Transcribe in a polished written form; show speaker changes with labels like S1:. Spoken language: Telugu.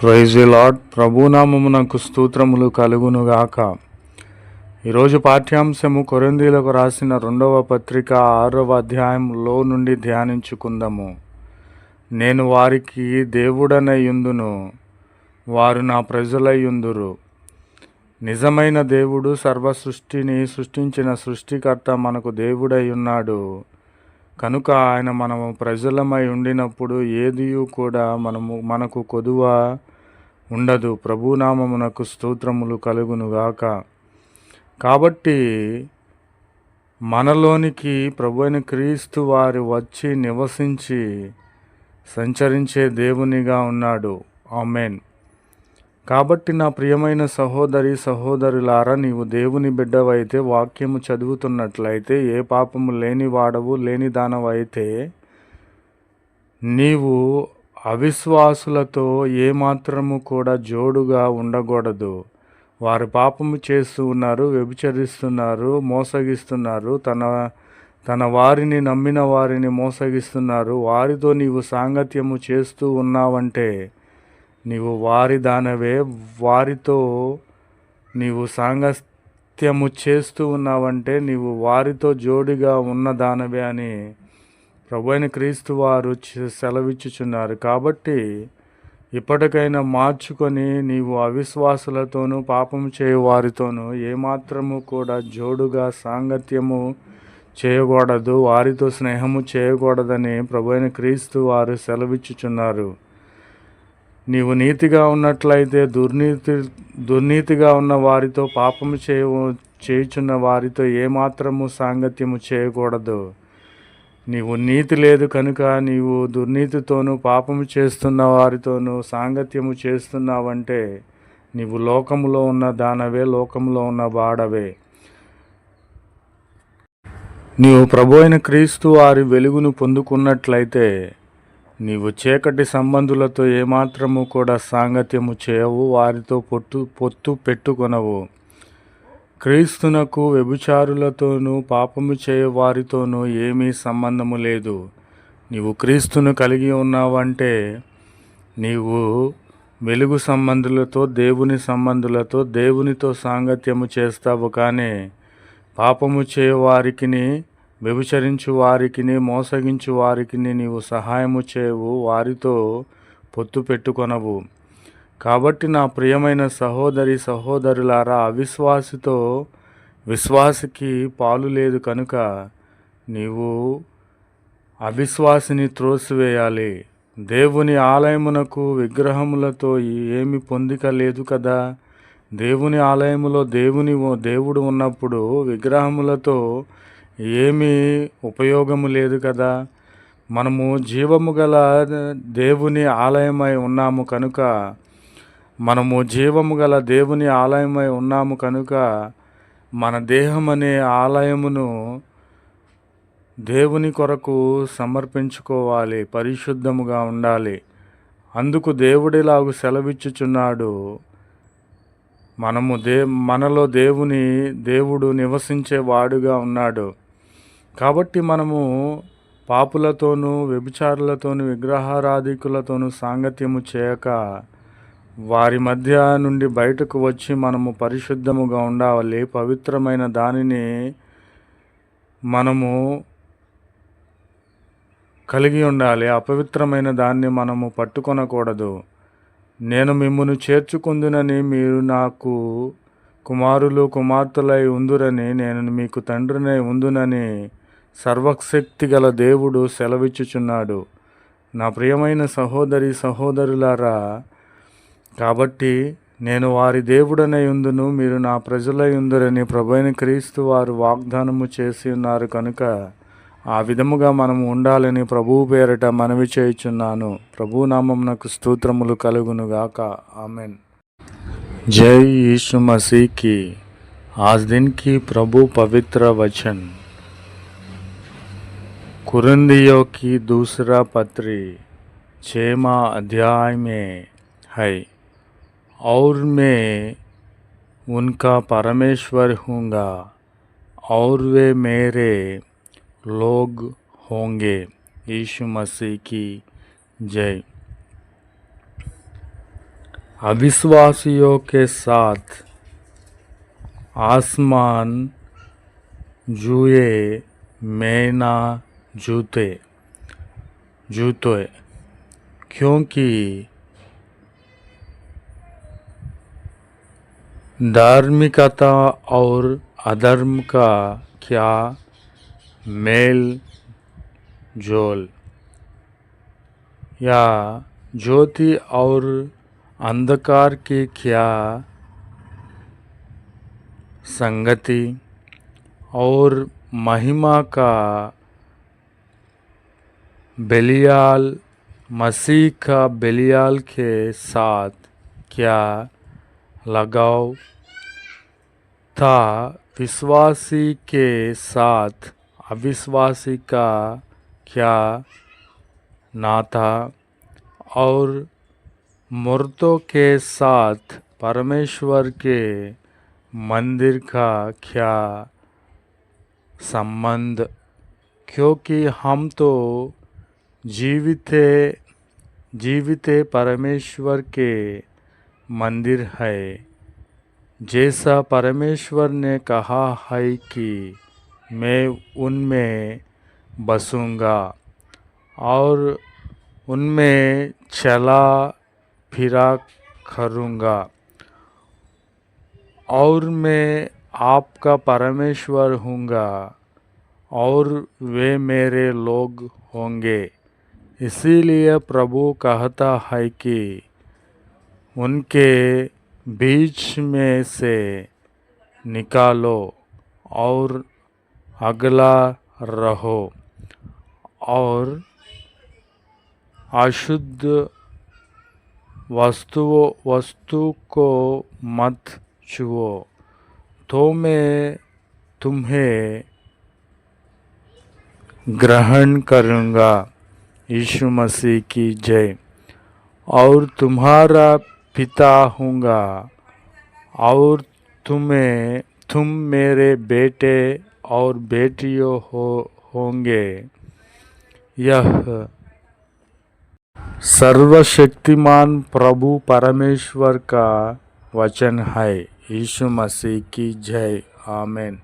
S1: Praise the lord. ప్రభునామమునకు స్తోత్రములు కలుగునుగాక. ఈరోజు పాఠ్యాంశము కొరింథీయులకు రాసిన 2వ పత్రిక 6వ అధ్యాయంలో నుండి ధ్యానించుకుందాము. నేను వారికి దేవుడనయుందును, వారు నా ప్రజలయుందురు. నిజమైన దేవుడు సర్వ సృష్టిని సృష్టించిన సృష్టికర్త మనకు దేవుడై ఉన్నాడు. కనుక ఆయన మనము ప్రజలమై ఉండినప్పుడు ఏదియూ కూడా మనకు కొదువ ఉండదు. ప్రభునామమునకు స్తోత్రములు కలుగునుగాక. కాబట్టి మనలోనికి ప్రభు అయిన క్రీస్తు వారు వచ్చి నివసించి సంచరించే దేవునిగా ఉన్నాడు. ఆమేన్. కాబట్టి నా ప్రియమైన సహోదరి సహోదరులారా, నీవు దేవుని బిడ్డవైతే వాక్యము చదువుతున్నట్లయితే, ఏ పాపము లేని వాడవు లేని దానవైతే నీవు అవిశ్వాసులతో ఏమాత్రము కూడా జోడుగా ఉండకూడదు. వారు పాపము చేస్తూ ఉన్నారు, వ్యభిచరిస్తున్నారు, మోసగిస్తున్నారు, తన వారిని నమ్మిన వారిని మోసగిస్తున్నారు. వారితో నీవు సాంగత్యము చేస్తూ ఉన్నావంటే నీవు వారి దానవే. వారితో నీవు సాంగత్యము చేస్తూ ఉన్నావంటే నీవు వారితో జోడిగా ఉన్న దానవే అని ప్రభువైన క్రీస్తు వారు సెలవిచ్చుచున్నారు. కాబట్టి ఇప్పటికైనా మార్చుకొని నీవు అవిశ్వాసులతోనూ పాపము చేయు వారితోనూ ఏమాత్రము కూడా జోడుగా సాంగత్యము చేయకూడదు, వారితో స్నేహము చేయకూడదని ప్రభువైన క్రీస్తు వారు సెలవిచ్చుచున్నారు. నీవు నీతిగా ఉన్నట్లయితే దుర్నీతిగా ఉన్న వారితో, పాపము చేయుచున్న వారితో ఏమాత్రము సాంగత్యము చేయకూడదు. నీవు నీతి లేదు కనుక నీవు దుర్నీతితోనూ పాపము చేస్తున్న వారితోనూ సాంగత్యము చేస్తున్నావంటే నీవు లోకములో ఉన్న దానవే, లోకములో ఉన్న బాడవే. నీవు ప్రభు అయిన క్రీస్తు వారి వెలుగును పొందుకున్నట్లయితే నీవు చీకటి సంబంధులతో ఏమాత్రము కూడా సాంగత్యము చేయవు, వారితో పొత్తు పెట్టుకొనవు. క్రీస్తునకు వ్యభిచారులతోనూ పాపము చేయ వారితోనూ ఏమీ సంబంధము లేదు. నీవు క్రీస్తును కలిగి ఉన్నావంటే నీవు వెలుగు సంబంధులతో, దేవుని సంబంధులతో, దేవునితో సాంగత్యము చేస్తావు. కానీ పాపము చేయవారికిని, వ్యభిచరించు వారికిని, మోసగించు వారికిని నీవు సహాయము చేయవు, వారితో పొత్తు పెట్టుకొనవు. కాబట్టి నా ప్రియమైన సహోదరి సహోదరులారా, అవిశ్వాసితో విశ్వాసికి పాలు లేదు కనుక నీవు అవిశ్వాసిని త్రోసివేయాలి. దేవుని ఆలయమునకు విగ్రహములతో ఏమి పొందిక లేదు కదా. దేవుని ఆలయములో దేవుడు ఉన్నప్పుడు విగ్రహములతో ఏమీ ఉపయోగము లేదు కదా. మనము జీవము గల దేవుని ఆలయమై ఉన్నాము కనుక మన దేహం అనే ఆలయమును దేవుని కొరకు సమర్పించుకోవాలి, పరిశుద్ధముగా ఉండాలి. అందుకు దేవుడిలాగు సెలవిచ్చుచున్నాడు. మనలో దేవుడు నివసించే వాడుగా ఉన్నాడు. కాబట్టి మనము పాపులతోనూ, వ్యభిచారులతోనూ, విగ్రహారాధికులతోనూ సాంగత్యము చేయక వారి మధ్య నుండి బయటకు వచ్చి మనము పరిశుద్ధముగా ఉండాలి. పవిత్రమైన దానిని మనము కలిగి ఉండాలి, అపవిత్రమైన దాన్ని మనము పట్టుకొనకూడదు. నేను మిమ్మును చేర్చుకుందునని, మీరు నాకు కుమారులు కుమార్తెలై ఉందురని, నేను మీకు తండ్రినై ఉందునని సర్వశక్తి గల దేవుడు సెలవిచ్చుచున్నాడు. నా ప్రియమైన సహోదరి సహోదరులారా, కాబట్టి నేను వారి దేవుడనై ఉందును, మీరు నా ప్రజలై ఉందురని ప్రభువైన క్రీస్తు వారు వాగ్దానము చేసి ఉన్నారు. కనుక ఆ విధముగా మనము ఉండాలని ప్రభువు పేరట మనవి చేయుచున్నాను. ప్రభు నామమునకు స్తోత్రములు కలుగునుగాక. ఆమెన్. जय यीशु मसीह की। आज दिन की प्रभु पवित्र वचन कुरिन्थियों की दूसरा पत्री 6वां अध्याय में है। और मैं उनका परमेश्वर हूँगा और वे मेरे लोग होंगे। यीशु मसीह की जय। अविश्वासियों के साथ आसमान जुए मैं ना जूते क्योंकि धार्मिकता और अधर्म का क्या मेल जोल, या ज्योति और अंधकार की क्या संगति, और महिमा का बेलियाल मसीह का बेलियाल के साथ क्या लगाव था, विश्वासी के साथ अविश्वासी का क्या नाता, और मूर्तों के साथ परमेश्वर के मंदिर का क्या संबंध, क्योंकि हम तो जीविते परमेश्वर के मंदिर है, जैसा परमेश्वर ने कहा है कि मैं उनमें बसूंगा और उनमें चला फिरा करूंगा, और मैं आपका परमेश्वर हूँगा और वे मेरे लोग होंगे। इसीलिए प्रभु कहता है कि उनके बीच में से निकालो और अगला रहो, और अशुद्ध वस्तु को मत छुओ, तो मैं तुम्हें ग्रहण करूँगा। यीशु मसीह की जय। और तुम्हारा पिता हूँगा और तुम मेरे बेटे और बेटियों होंगे। यह सर्वशक्तिमान प्रभु परमेश्वर का वचन है। यीशु मसीह की जय। आमीन।